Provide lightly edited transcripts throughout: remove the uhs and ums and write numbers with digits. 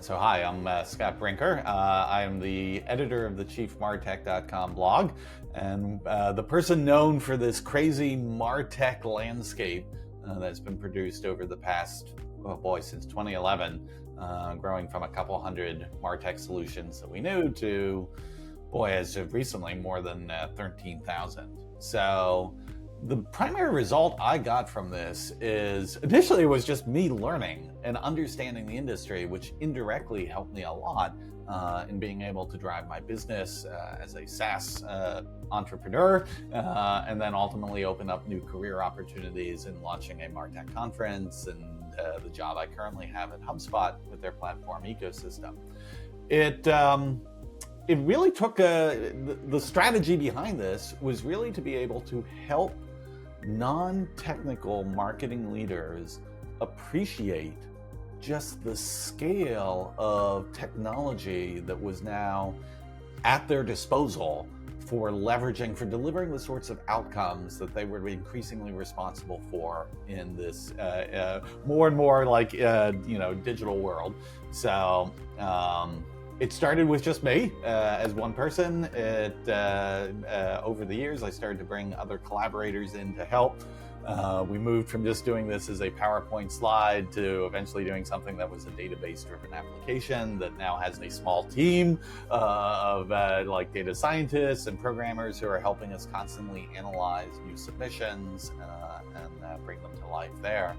Hi, I'm Scott Brinker. I am the editor of the chiefmartech.com blog and the person known for this crazy MarTech landscape that's been produced over the past, since 2011, growing from a couple hundred MarTech solutions that we knew to, as of recently, more than 13,000. So the primary result I got from this is initially it was just me learning and understanding the industry, which indirectly helped me a lot in being able to drive my business as a SaaS entrepreneur, and then ultimately open up new career opportunities in launching a MarTech conference and the job I currently have at HubSpot with their platform ecosystem. It really took the strategy behind this was really to be able to help non-technical marketing leaders appreciate just the scale of technology that was now at their disposal for delivering the sorts of outcomes that they were increasingly responsible for in this more and more like digital world. So it started with just me as one person. Over the years, I started to bring other collaborators in to help. We moved from just doing this as a PowerPoint slide to eventually doing something that was a database-driven application that now has a small team of data scientists and programmers who are helping us constantly analyze new submissions and bring them to life there.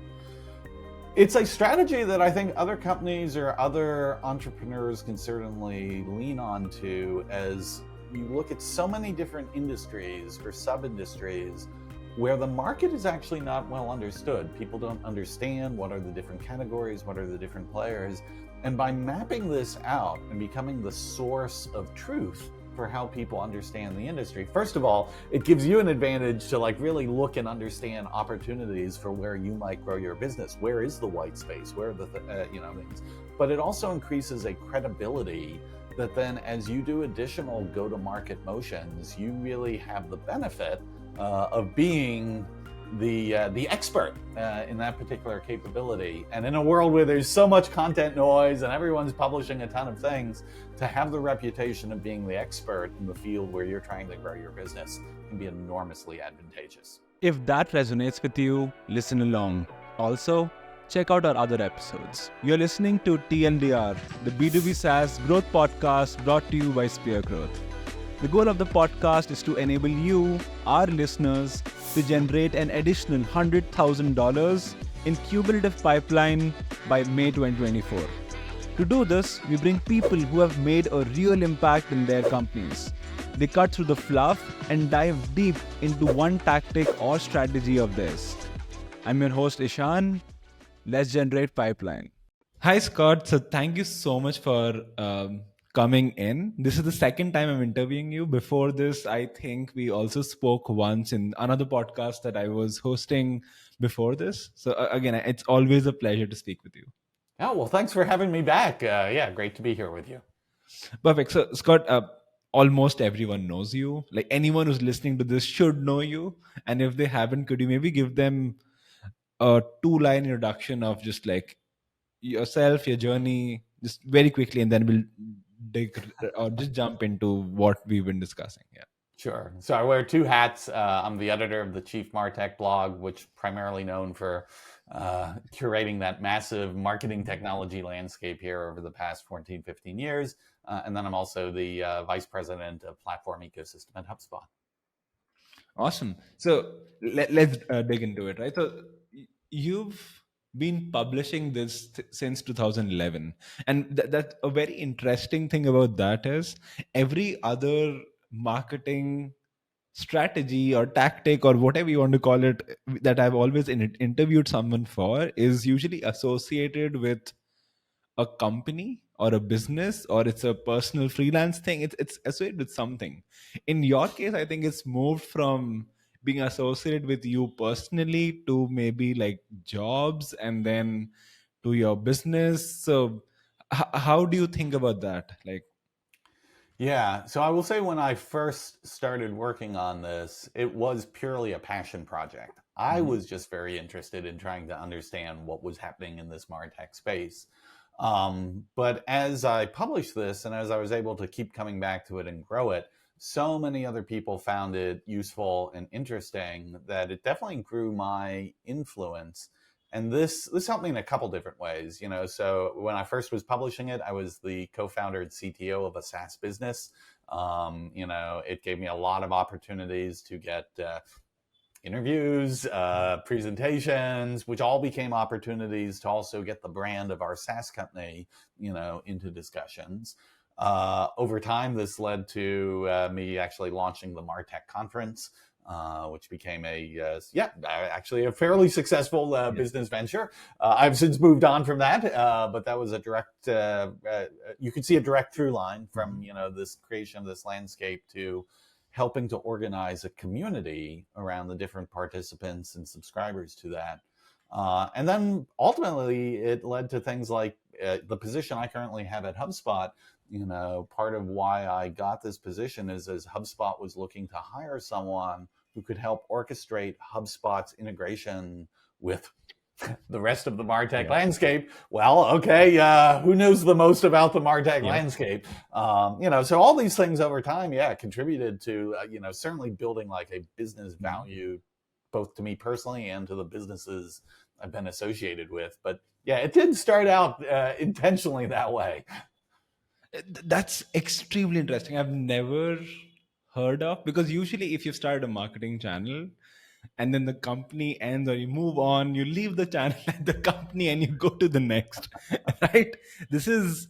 It's a strategy that I think other companies or other entrepreneurs can certainly lean on to as you look at so many different industries or sub-industries where the market is actually not well understood. People don't understand what are the different categories, what are the different players. And by mapping this out and becoming the source of truth for how people understand the industry, first of all, it gives you an advantage to really look and understand opportunities for where you might grow your business. Where is the white space? Where are the things? But it also increases a credibility that then as you do additional go-to-market motions, you really have the benefit of being the expert in that particular capability. And in a world where there's so much content noise and everyone's publishing a ton of things, to have the reputation of being the expert in the field where you're trying to grow your business can be enormously advantageous. If that resonates with you, listen along. Also, check out our other episodes. You're listening to TLDR, the B2B SaaS growth podcast brought to you by Spear Growth. The goal of the podcast is to enable you, our listeners, to generate an additional $100,000 in cumulative pipeline by May 2024. To do this, we bring people who have made a real impact in their companies. They cut through the fluff and dive deep into one tactic or strategy of theirs. I'm your host, Ishan. Let's generate pipeline. Hi, Scott. So thank you so much for coming in. This is the second time I'm interviewing you. Before this, I think we also spoke once in another podcast that I was hosting before this. So again, it's always a pleasure to speak with you. Oh, well, thanks for having me back. Great to be here with you. Perfect. So Scott, almost everyone knows you. Like anyone who's listening to this should know you. And if they haven't, could you maybe give them a 2-line introduction of just like yourself, your journey, just very quickly, and then we'll just jump into what we've been discussing. Yeah. Sure. So I wear two hats. I'm the editor of the Chief MarTech blog, which primarily known for curating that massive marketing technology landscape here over the past 14, 15 years. And then I'm also the vice president of platform ecosystem at HubSpot. Awesome. So let's dig into it, right? So you've been publishing this since 2011. And that's a very interesting thing about that is every other marketing strategy or tactic or whatever you want to call it that I've always interviewed someone for is usually associated with a company or a business, or it's a personal freelance thing. It's associated with something. In your case, I think it's moved from being associated with you personally to maybe like jobs and then to your business. So how do you think about that? Yeah, so I will say when I first started working on this, it was purely a passion project. I was just very interested in trying to understand what was happening in this MarTech space. But as I published this and as I was able to keep coming back to it and grow it, so many other people found it useful and interesting that it definitely grew my influence. And this helped me in a couple different ways. So when I first was publishing it, I was the co-founder and CTO of a SaaS business. It gave me a lot of opportunities to get interviews, presentations, which all became opportunities to also get the brand of our SaaS company, into discussions. Over time, this led to me actually launching the MarTech conference, which became actually a fairly successful business venture. I've since moved on from that, but that was a direct, you could see a direct through line from, this creation of this landscape to helping to organize a community around the different participants and subscribers to that. And then ultimately it led to things like the position I currently have at HubSpot. Part of why I got this position is as HubSpot was looking to hire someone who could help orchestrate HubSpot's integration with the rest of the MarTech landscape. Well, okay, who knows the most about the MarTech landscape? So all these things over time, contributed to, certainly building like a business value, both to me personally and to the businesses I've been associated with. But yeah, it did start out intentionally that way. That's extremely interesting. I've never heard of, because usually if you start a marketing channel and then the company ends or you move on, you leave the channel and the company and you go to the next, right? This is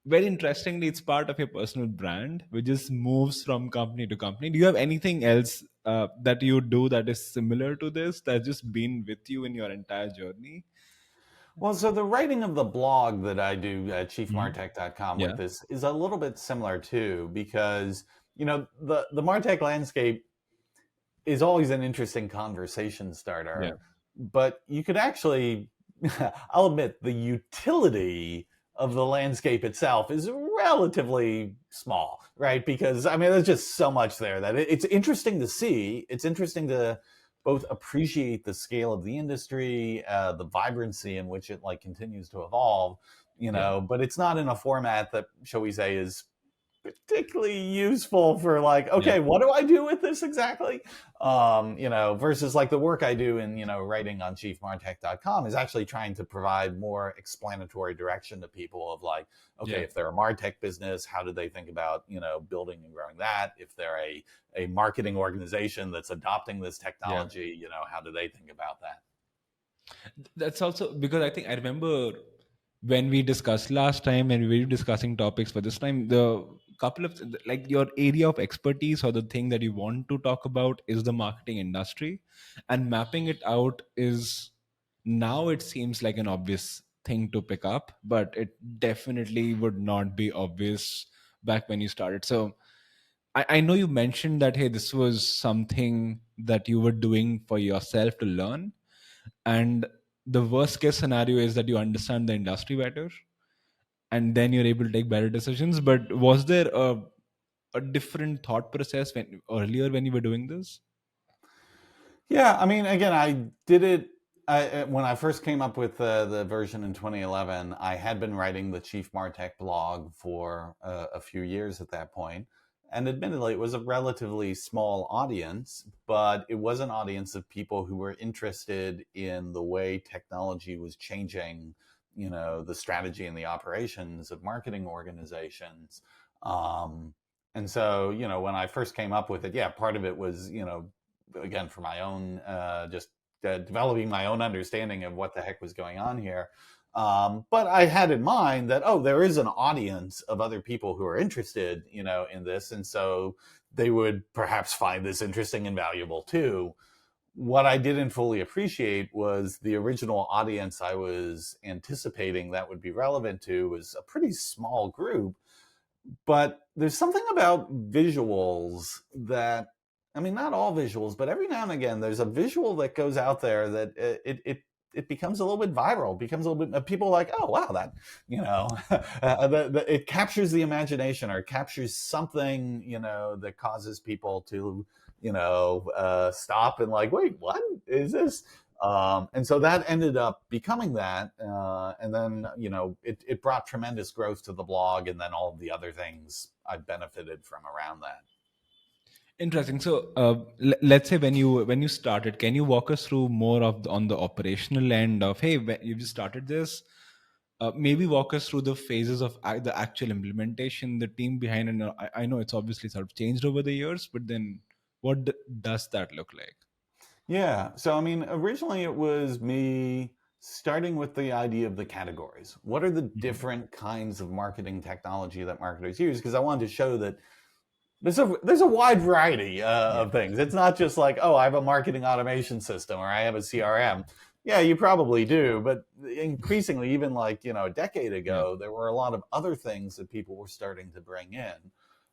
very interestingly, it's part of your personal brand, which just moves from company to company. Do you have anything else that you do that is similar to this, that's just been with you in your entire journey? Well, so the writing of the blog that I do at chiefmartech.com Yeah. with this is a little bit similar too, because, the MarTech landscape is always an interesting conversation starter. Yeah. But you could actually, I'll admit, the utility of the landscape itself is relatively small, right? Because, there's just so much there that it's interesting to see. It's interesting to both appreciate the scale of the industry, the vibrancy in which it continues to evolve, but it's not in a format that, shall we say, is particularly useful for what do I do with this exactly? Versus the work I do in, writing on chiefmartech.com is actually trying to provide more explanatory direction to people of if they're a MarTech business, how do they think about, building and growing that? If they're a marketing organization that's adopting this technology, how do they think about that? That's also because I remember when we discussed last time and we were discussing topics for this time, the couple of your area of expertise or the thing that you want to talk about is the marketing industry, and mapping it out is, now it seems like an obvious thing to pick up, but it definitely would not be obvious back when you started. So I know you mentioned that, hey, this was something that you were doing for yourself to learn, and the worst case scenario is that you understand the industry better and then you're able to take better decisions. But was there a different thought process when you were doing this? Yeah, again, I did it when I first came up with the version in 2011. I had been writing the Chief MarTech blog for a few years at that point, and admittedly, it was a relatively small audience, but it was an audience of people who were interested in the way technology was changing, the strategy and the operations of marketing organizations. And so, when I first came up with it, part of it was, again, for my own, just developing my own understanding of what the heck was going on here. But I had in mind that, there is an audience of other people who are interested, in this. And so they would perhaps find this interesting and valuable too. What I didn't fully appreciate was the original audience I was anticipating that would be relevant to was a pretty small group. But there's something about visuals that, not all visuals, but every now and again, there's a visual that goes out there that it becomes a little bit viral, becomes a little bit, people are like, oh, wow, that, it captures the imagination or captures something, that causes people to, stop and wait, what is this? And so that ended up becoming that. And then, it brought tremendous growth to the blog and then all of the other things I benefited from around that. Interesting. So, let's say when you started, can you walk us through more of on the operational end of, hey, you just started this? Maybe walk us through the phases of the actual implementation, the team behind, and I know it's obviously sort of changed over the years, but then what does that look like? Yeah. So, I mean, originally it was me starting with the idea of the categories. What are the Mhm. different kinds of marketing technology that marketers use? Because I wanted to show that there's a wide variety Yeah. of things. It's not just like, oh, I have a marketing automation system or I have a CRM. Yeah, you probably do, but increasingly, even like a decade Yeah. ago, there were a lot of other things that people were starting to bring in.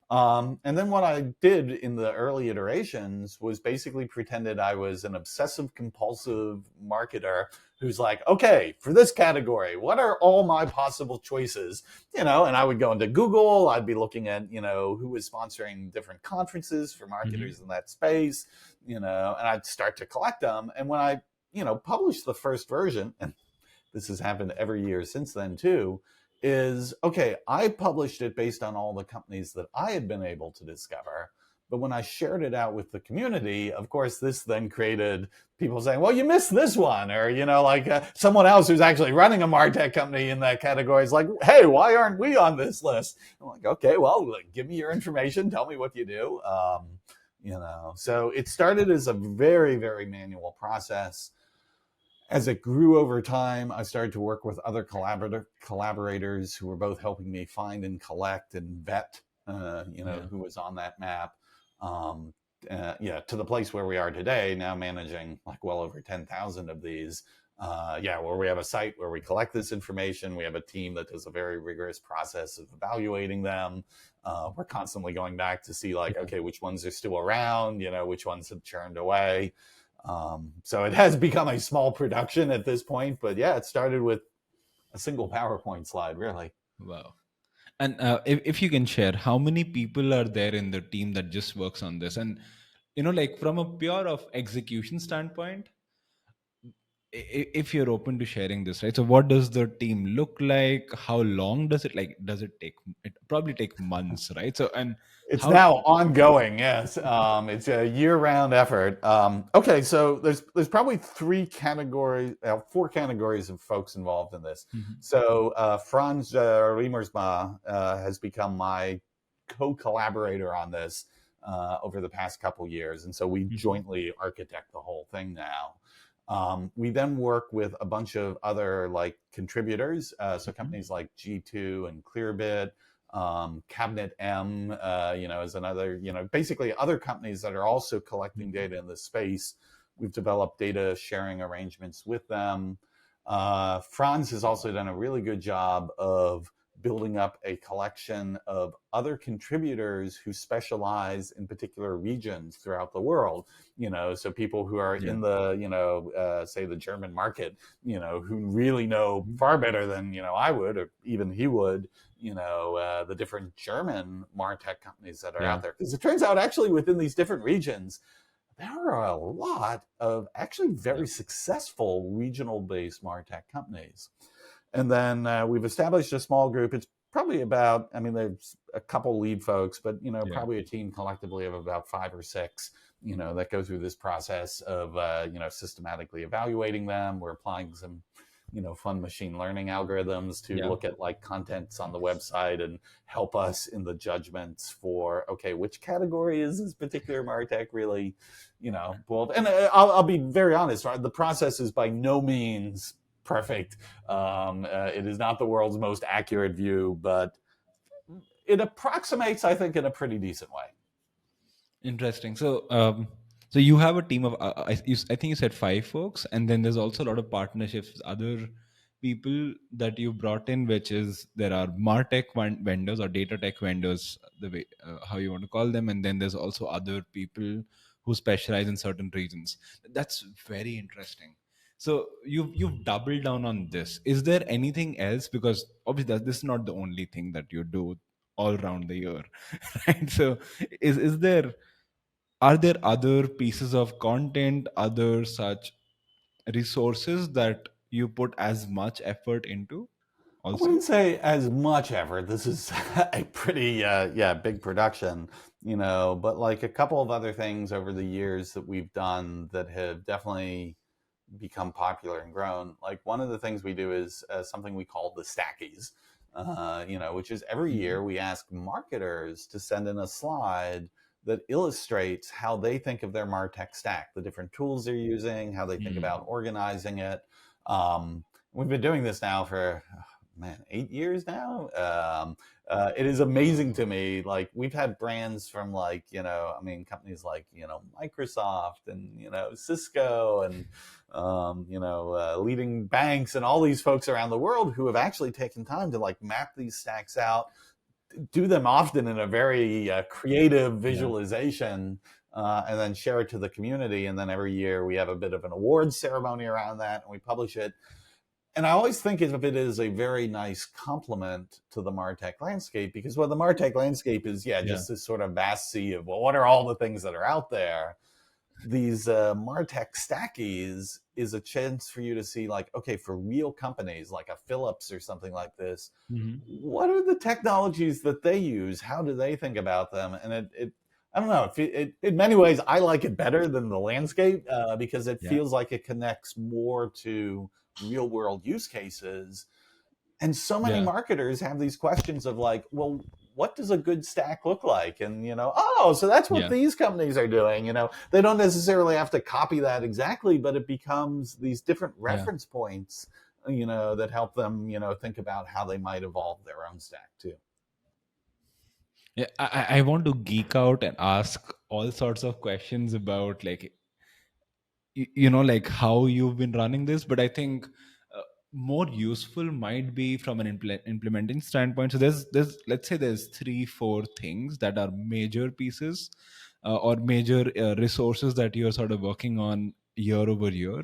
And then what I did in the early iterations was basically pretended I was an obsessive compulsive marketer who's like, okay, for this category, what are all my possible choices? And I would go into Google, I'd be looking at, who was sponsoring different conferences for Hmm. marketers in that space, and I'd start to collect them. And when I, published the first version, and this has happened every year since then too, is okay, I published it based on all the companies that I had been able to discover. But when I shared it out with the community, of course, this then created people saying, well, you missed this one. Or, like someone else who's actually running a MarTech company in that category is like, hey, why aren't we on this list? I'm like, okay, well, give me your information. Tell me what you do. So it started as a very, very manual process. As it grew over time, I started to work with other collaborators who were both helping me find and collect and vet, Yeah. who was on that map. Um, yeah, to the place where we are today, now managing like well over 10,000 of these. Yeah, where we have a site where we collect this information. We have a team that does a very rigorous process of evaluating them. We're constantly going back to see like, Yeah. okay, which ones are still around, which ones have churned away. So it has become a small production at this point, but yeah, it started with a single PowerPoint slide, really. Wow. And if you can share, how many people are there in the team that just works on this? And like from a pure of execution standpoint, if you're open to sharing this, right? So what does the team look like? How long does it like? Does it take? It probably take months, right? So and It's how? now ongoing. Yes, it's a year-round effort. Okay, so there's probably four categories of folks involved in this. Mhm. So Franz Riemersma has become my co-collaborator on this over the past couple years, and so we Mhm. jointly architect the whole thing now. We then work with a bunch of other like contributors, so Mhm. companies like G2 and Clearbit, Cabinet M, is another, basically other companies that are also collecting Mhm. data in this space. We've developed data sharing arrangements with them. Franz has also done a really good job of building up a collection of other contributors who specialize in particular regions throughout the world. So people who are Yeah. in the, say the German market, who really know Mhm. far better than, I would, or even he would, the different German MarTech companies that are Yeah. out there. Because it turns out actually within these different regions, there are a lot of actually Yeah. very successful regional based MarTech companies. And then we've established a small group. It's probably about, I mean, there's a couple lead folks, but, Yeah. probably a team collectively of about 5 or 6, that go through this process of, systematically evaluating them. We're applying some, fun machine learning algorithms to Yeah. look at like contents on the website and help us in the judgments for, okay, which category is this particular MarTech really, pulled? And I'll be very honest, right? The process is by no means perfect. It is not the world's most accurate view, but it approximates, I think, in a pretty decent way. Interesting. So you have a team of I think you said 5 folks, and then there's also a lot of partnerships with other people that you brought in, which is there are MarTech vendors or data tech vendors, the way how you want to call them, and then there's also other people who specialize in certain regions. That's very interesting. So you've doubled down on this. Is there anything else? Because obviously this is not the only thing that you do all around the year, right? So is there, are there other pieces of content, other such resources that you put as much effort into I also? wouldn't say as much effort. This is a pretty, big production, but like a couple of other things over the years that we've done that have definitely become popular and grown. Like one of the things we do is something we call the stackies, which is every Mhm. year we ask marketers to send in a slide that illustrates how they think of their MarTech stack, the different tools they're using, how they think about Mm. organizing it. Um, we've been doing this now for, man, 8 years now. It is amazing to me. Like we've had brands from like, companies like, Microsoft and, Cisco and, leading banks and all these folks around the world who have actually taken time to like map these stacks out, do them often in a very creative Yeah. visualization, and then share it to the community. And then every year we have a bit of an awards ceremony around that and we publish it. And I always think of it as a very nice complement to the MarTech landscape because the MarTech landscape is, Yeah. just this sort of vast sea of, well, what are all the things that are out there? These MarTech stackies is a chance for you to see, like, okay, for real companies like a Philips or something like this, Hmm. what are the technologies that they use? How do they think about them? And I don't know. In many ways, I like it better than the landscape because it Yeah. feels like it connects more to real world use cases. And so many Yeah. marketers have these questions of like, well, what does a good stack look like? And, oh, so that's what Yeah. these companies are doing. They don't necessarily have to copy that exactly, but it becomes these different Yeah. reference points, that help them, think about how they might evolve their own stack too. Yeah. I want to geek out and ask all sorts of questions about like like how you've been running this, but I think more useful might be from an implementing standpoint. So there's let's say there's 3-4 things that are major pieces or major resources that you're sort of working on year over year.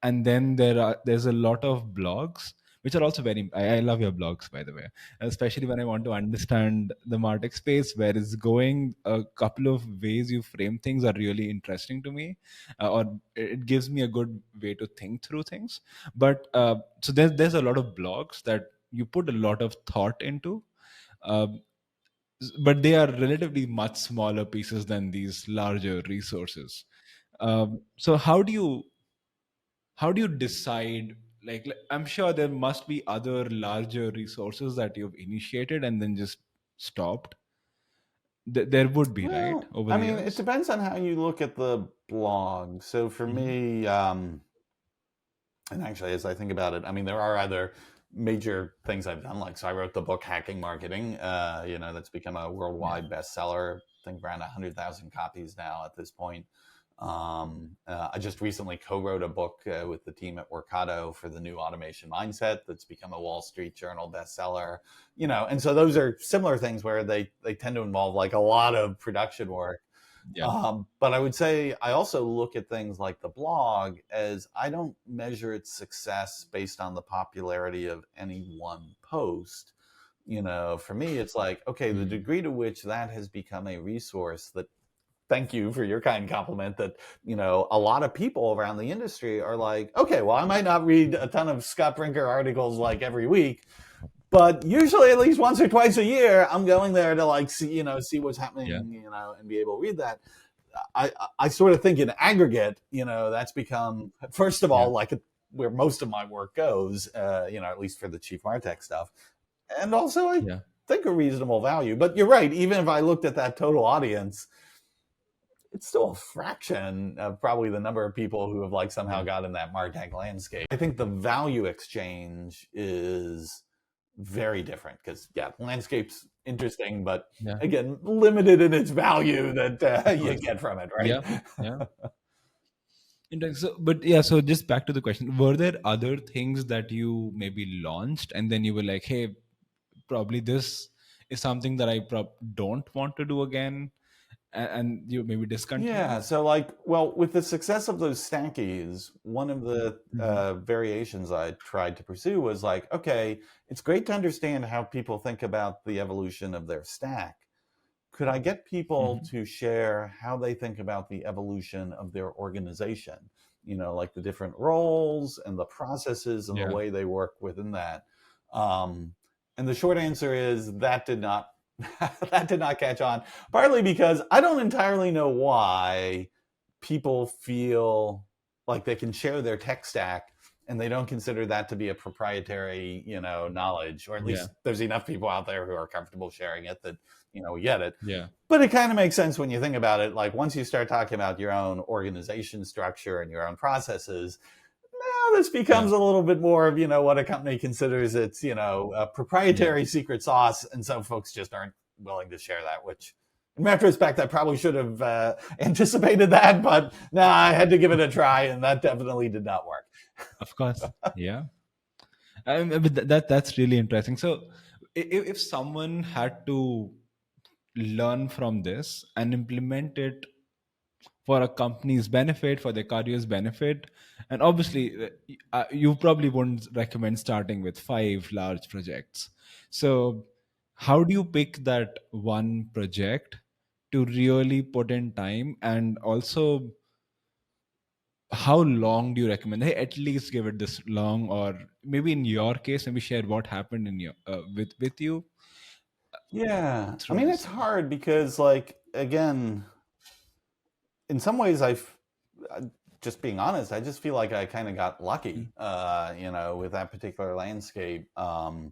And then there's a lot of blogs which are also very, I love your blogs, by the way, especially when I want to understand the MarTech space, where it's going. A couple of ways you frame things are really interesting to me, or it gives me a good way to think through things. But so there's a lot of blogs that you put a lot of thought into, um, but they are relatively much smaller pieces than these larger resources. So how do you decide, I'm sure there must be other larger resources that you've initiated and then just stopped. There would be, right, Well, over I the mean, it years? depends on how you look at the blog. So for Hmm. me, and actually, as I think about it, I mean, there are other major things I've done. Like, so I wrote the book Hacking Marketing, that's become a Yeah. worldwide bestseller. I think around 100,000 copies now at this point. I just recently co-wrote a book with the team at Workato for the new automation mindset that's become a Wall Street Journal bestseller. And so those are similar things where they tend to involve like a lot of production work. Yeah. But I would say I also look at things like the blog as I don't measure its success based on the popularity of any one post. For me, it's like, okay, the Mm. degree to which that has become a resource that, thank you for your kind compliment, that, a lot of people around the industry are like, okay, well, I might not read a ton of Scott Brinker articles like every week, but usually at least once or twice a year, I'm going there to like see what's Yeah. happening, and be able to read that. I sort of think in aggregate, that's become, first of Yeah. all, like where most of my work goes, at least for the Chief Martech stuff. And also, I Yeah. think a reasonable value. But you're right, even if I looked at that total audience, it's still a fraction of probably the number of people who have like somehow Yeah. got in that MarTech landscape. I think the value exchange is very different because, yeah, landscape's interesting, but Yeah. again, limited in its value that Of you course. get from it, right? Yeah. Yeah. Interesting. So, but yeah, so just back to the question, were there other things that you maybe launched and then you were like, hey, probably this is something that I don't want to do again, and you maybe Yeah, discontinued? so like, well, with the success of those stackies, one of the Hmm. variations I tried to pursue was like, okay, it's great to understand how people think about the evolution of their stack. Could I get people Hmm. to share how they think about the evolution of their organization? like the different roles and the processes and the Yeah. way they work within that. And the short answer is that did not that did not catch on, partly because I don't entirely know why people feel like they can share their tech stack and they don't consider that to be a proprietary, knowledge, or at Yeah. least there's enough people out there who are comfortable sharing it that, we get it. Yeah. But it kind of makes sense when you think about it. Like once you start talking about your own organization structure and your own processes, now this becomes Yeah. a little bit more of, what a company considers its, a proprietary secret sauce. And some folks just aren't willing to share that, which in retrospect, I probably should have anticipated that, but I had to give it a try, and that definitely did not work. Of course. Yeah. But that's really interesting. So if someone had to learn from this and implement it for a company's benefit, for their career's benefit, and obviously you probably wouldn't recommend starting with 5 large projects. So how do you pick that one project to really put in time, and also how long do you recommend? Hey, at least give it this long, or maybe in your case, maybe share what happened in your with you Yeah. I through mean, this it's thing. hard because, like, again, in some ways, just being honest, I just feel like I kind of got lucky, with that particular landscape. And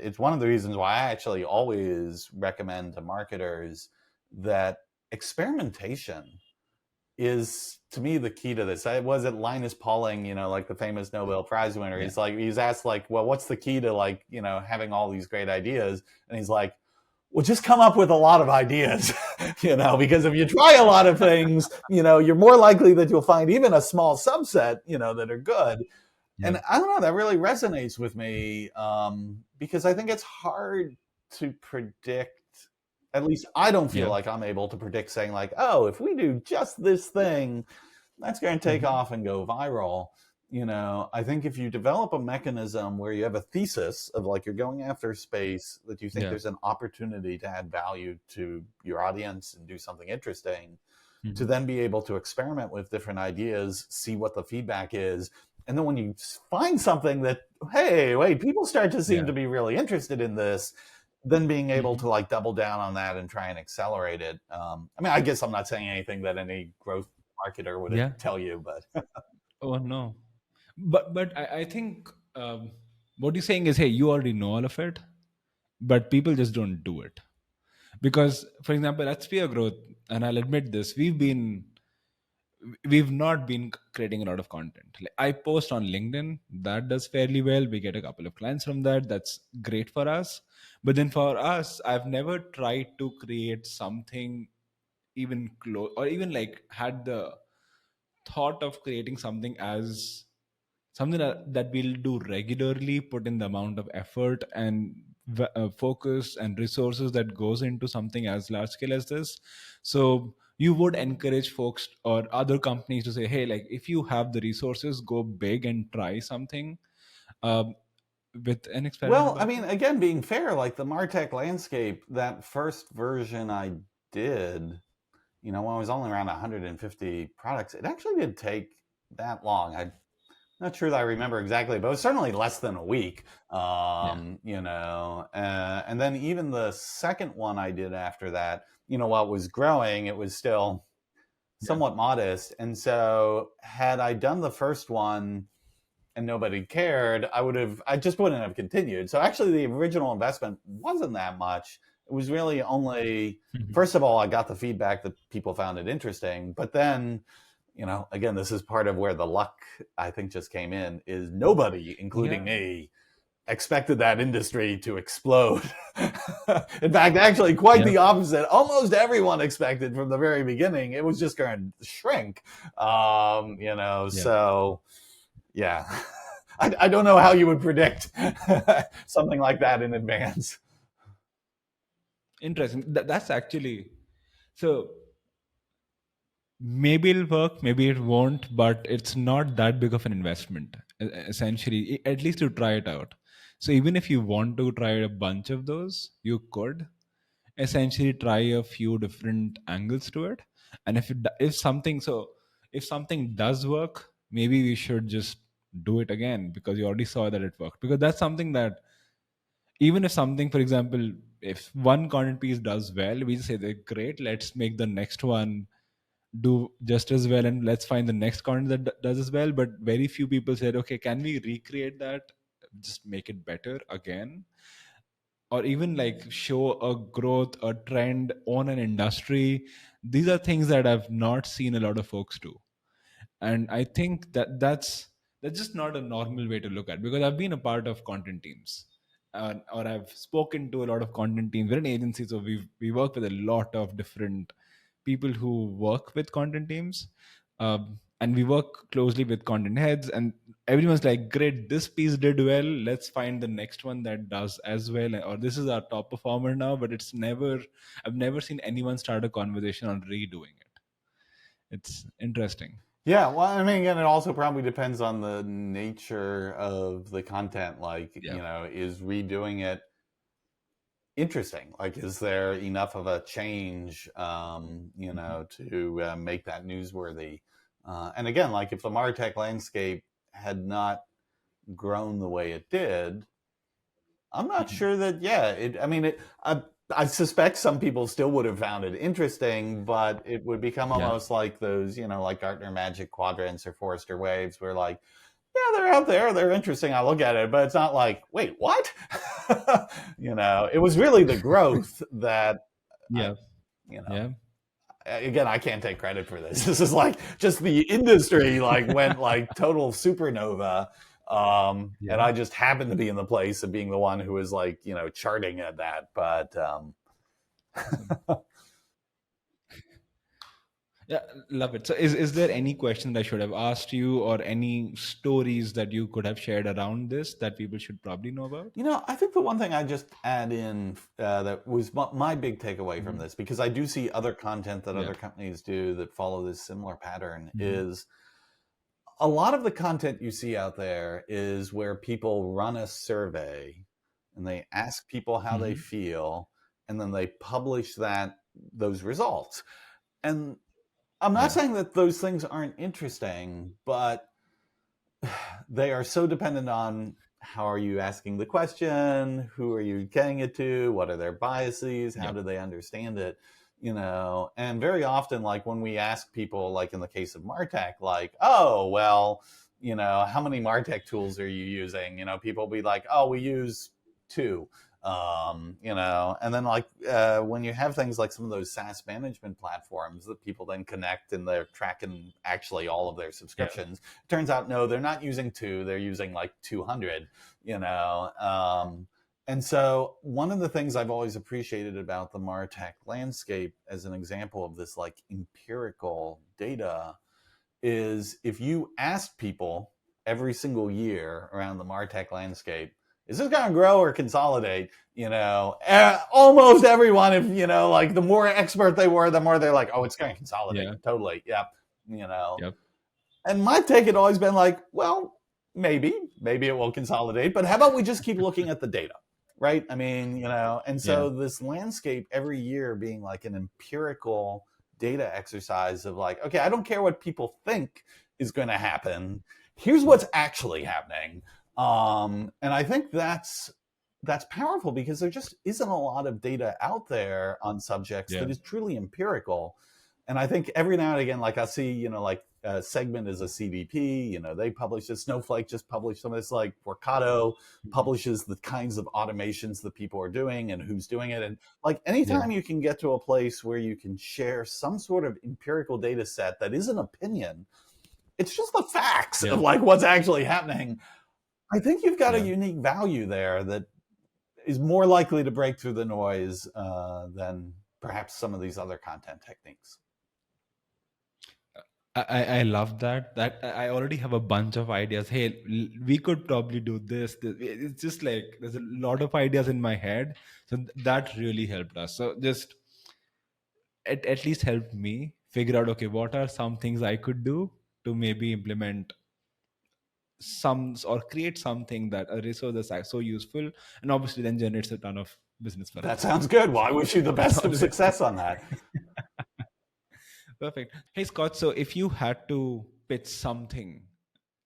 it's one of the reasons why I actually always recommend to marketers that experimentation is, to me, the key to this. I was it Linus Pauling, like the famous Nobel Prize winner. Yeah. He's asked like, well, what's the key to, like, having all these great ideas? And he's like, well, just come up with a lot of ideas, because if you try a lot of things, you're more likely that you'll find even a small subset, that are good. Yeah. And I don't know, that really resonates with me, because I think it's hard to predict. At least I don't feel Yeah. like I'm able to predict, saying like, oh, if we do just this thing, that's going to take Mhm. off and go viral. I think if you develop a mechanism where you have a thesis of, like, you're going after space that you think Yeah. there's an opportunity to add value to your audience and do something interesting, to Mhm. then be able to experiment with different ideas, see what the feedback is. And then when you find something that, hey, wait, people start to seem Yeah. to be really interested in this, then being able Mhm. to, like, double down on that and try and accelerate it. I mean, I guess I'm not saying anything that any growth marketer would Yeah. tell you, but Oh no. But I think what you're saying is, hey, you already know all of it, but people just don't do it. Because, for example, at Spear Growth, and I'll admit this, we've not been creating a lot of content. Like, I post on LinkedIn, that does fairly well. We get a couple of clients from that. That's great for us. But then for us, I've never tried to create something even close, or even like had the thought of creating something that we'll do regularly, put in the amount of effort and focus and resources that goes into something as large scale as this. So you would encourage folks or other companies to say, hey, like, if you have the resources, go big and try something um, with an experimental well, I mean, budget. again, being fair, like the MarTech landscape, that first version I did, when I was only around 150 products, it actually did take that long. I'm not sure that I remember exactly, but it was certainly less than a week. Yeah. And then even the second one I did after that, while it was growing, it was still Yeah. somewhat modest. And so had I done the first one and nobody cared, I just wouldn't have continued. So actually the original investment wasn't that much. It was really only, Mhm. first of all, I got the feedback that people found it interesting, but then, again, this is part of where the luck, I think, just came in, is nobody, including Yeah. me, expected that industry to explode. In fact, actually, quite Yeah. the opposite. Almost everyone expected from the very beginning it was just going to shrink. Yeah. So yeah, I don't know how you would predict something like that in advance. Interesting. That's actually so. Maybe it'll work, maybe it won't, but it's not that big of an investment, essentially, at least to try it out. So even if you want to try a bunch of those, you could essentially try a few different angles to it. And if something, so if something does work, maybe we should just do it again because you already saw that it worked. Because that's something that, even if something, for example, if one content piece does well, we just say that great, let's make the next one do just as well, and let's find the next content that does as well. But very few people said, okay, can we recreate that, just make it better again, or even like show a growth, a trend on an industry. These are things that I've not seen a lot of folks do. And I think that that's just not a normal way to look at it, because I've been a part of content teams, or I've spoken to a lot of content teams. We're an agency, so we work with a lot of different people who work with content teams, and we work closely with content heads, and everyone's like, great, this piece did well, let's find the next one that does as well, or this is our top performer now. But I've never seen anyone start a conversation on redoing it. It's interesting. Yeah, well, I mean, again, it also probably depends on the nature of the content. Like, Yeah. is redoing it interesting? Like, is there enough of a change, to make that newsworthy? And again, like if the MarTech landscape had not grown the way it did, I'm not sure that, I suspect some people still would have found it interesting, but it would become almost like those, like Gartner Magic Quadrants or Forrester Waves, where like, yeah, they're out there, they're interesting, I look at it, but it's not like, wait, what? It was really the growth that, again, I can't take credit for this. This is like just the industry like went like total supernova. And I just happened to be in the place of being the one who was like, charting at that. But Yeah, love it. So is there any question that I should have asked you, or any stories that you could have shared around this that people should probably know about? I think the one thing I just add in that was my big takeaway from this, because I do see other content that other companies do that follow this similar pattern, is a lot of the content you see out there is where people run a survey and they ask people how they feel, and then they publish those results. And I'm not saying that those things aren't interesting, but they are so dependent on how are you asking the question, who are you getting it to, what are their biases, how do they understand it, and very often, like when we ask people, like in the case of MarTech, like, oh, well, how many MarTech tools are you using? People will be like, oh, we use 2. And then like when you have things like some of those SaaS management platforms that people then connect and they're tracking actually all of their subscriptions, it turns out, no, they're not using 2, they're using like 200, and so one of the things I've always appreciated about the MarTech landscape as an example of this like empirical data is if you ask people every single year around the MarTech landscape, is this going to grow or consolidate? Almost everyone, if, like the more expert they were, the more they're like, oh, it's going to consolidate. Totally. Yeah. And my take had always been like, well, maybe it will consolidate, but how about we just keep looking at the data, right? I mean, and so this landscape every year being like an empirical data exercise of like, okay, I don't care what people think is going to happen. Here's what's actually happening. And I think that's powerful because there just isn't a lot of data out there on subjects that is truly empirical. And I think every now and again, like I see, like Segment is a CDP, they publish this. Snowflake just published some of this, like Workato publishes the kinds of automations that people are doing and who's doing it. And like anytime you can get to a place where you can share some sort of empirical data set that is an opinion, it's just the facts of like what's actually happening. I think you've got a unique value there that is more likely to break through the noise than perhaps some of these other content techniques. I love that. I already have a bunch of ideas. Hey, we could probably do this. It's just like there's a lot of ideas in my head. So that really helped us. So just at least helped me figure out, okay, what are some things I could do to maybe implement some or create something that a resource that's so useful, and obviously then generates a ton of business for us. That sounds good. Well, I wish you the best of success on that. Perfect. Hey, Scott. So if you had to pitch something,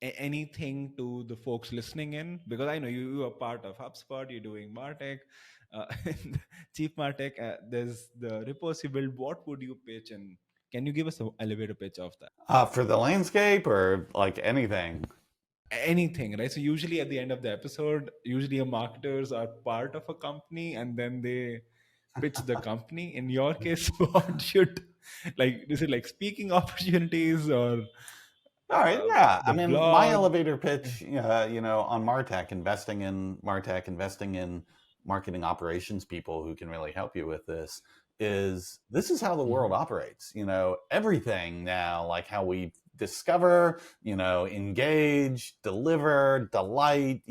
anything to the folks listening in, because I know you are part of HubSpot, you're doing MarTech, and Chief MarTech, there's the reports you build. What would you pitch? And can you give us an elevator pitch of that? For the landscape or like anything? Anything, right? So usually at the end of the episode, usually marketers are part of a company and then they pitch the company. In your case, what should, like, is it like speaking opportunities or All right, yeah. I the mean, my blog? elevator pitch, on MarTech, investing in marketing operations people who can really help you with this is how the world operates. Everything now, like how we discover, engage, deliver, delight,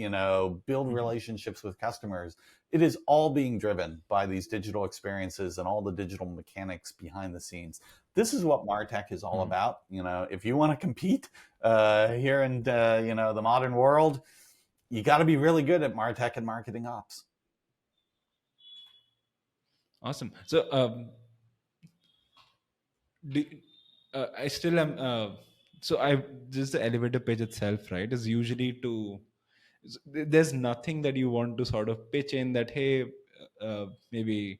build relationships with customers. It is all being driven by these digital experiences and all the digital mechanics behind the scenes. This is what MarTech is all about. If you want to compete here in the modern world, you got to be really good at MarTech and marketing ops. Awesome. So I still am. So I just the elevator pitch itself, right? Is usually to. There's nothing that you want to sort of pitch in that, hey, maybe.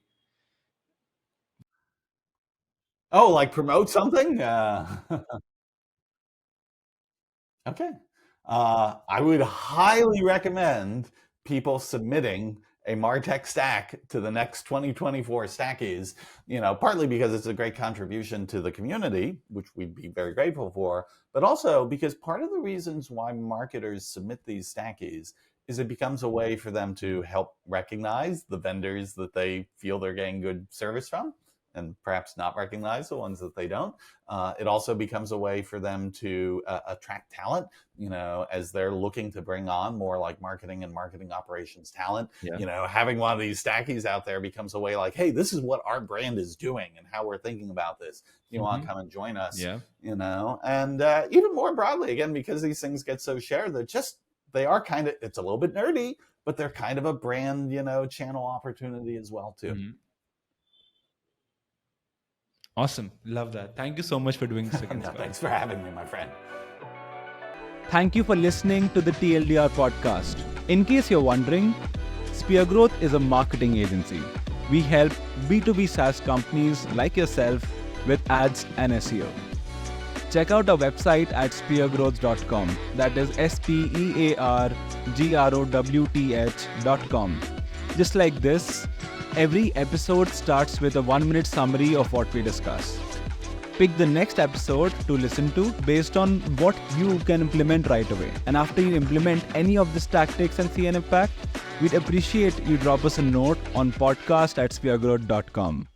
Oh, like promote something? Okay. I would highly recommend people submitting a MarTech stack to the next 2024 Stackies, partly because it's a great contribution to the community, which we'd be very grateful for, but also because part of the reasons why marketers submit these Stackies is it becomes a way for them to help recognize the vendors that they feel they're getting good service from and perhaps not recognize the ones that they don't. It also becomes a way for them to attract talent, as they're looking to bring on more like marketing and marketing operations talent. Yeah. Having one of these Stackies out there becomes a way like, hey, this is what our brand is doing and how we're thinking about this. You want to come and join us, Yeah. And even more broadly, again, because these things get so shared, they are kind of, it's a little bit nerdy, but they're kind of a brand, channel opportunity as well, too. Awesome. Love that. Thank you so much for doing this again, Scott. Thanks for having me, my friend. Thank you for listening to the TLDR podcast. In case you're wondering, Spear Growth is a marketing agency. We help B2B SaaS companies like yourself with ads and SEO. Check out our website at speargrowth.com. That is SPEARGROWTH.com. Just like this, every episode starts with a 1-minute summary of what we discuss. Pick the next episode to listen to based on what you can implement right away. And after you implement any of these tactics and see an impact, we'd appreciate you drop us a note on podcast@speargrowth.com.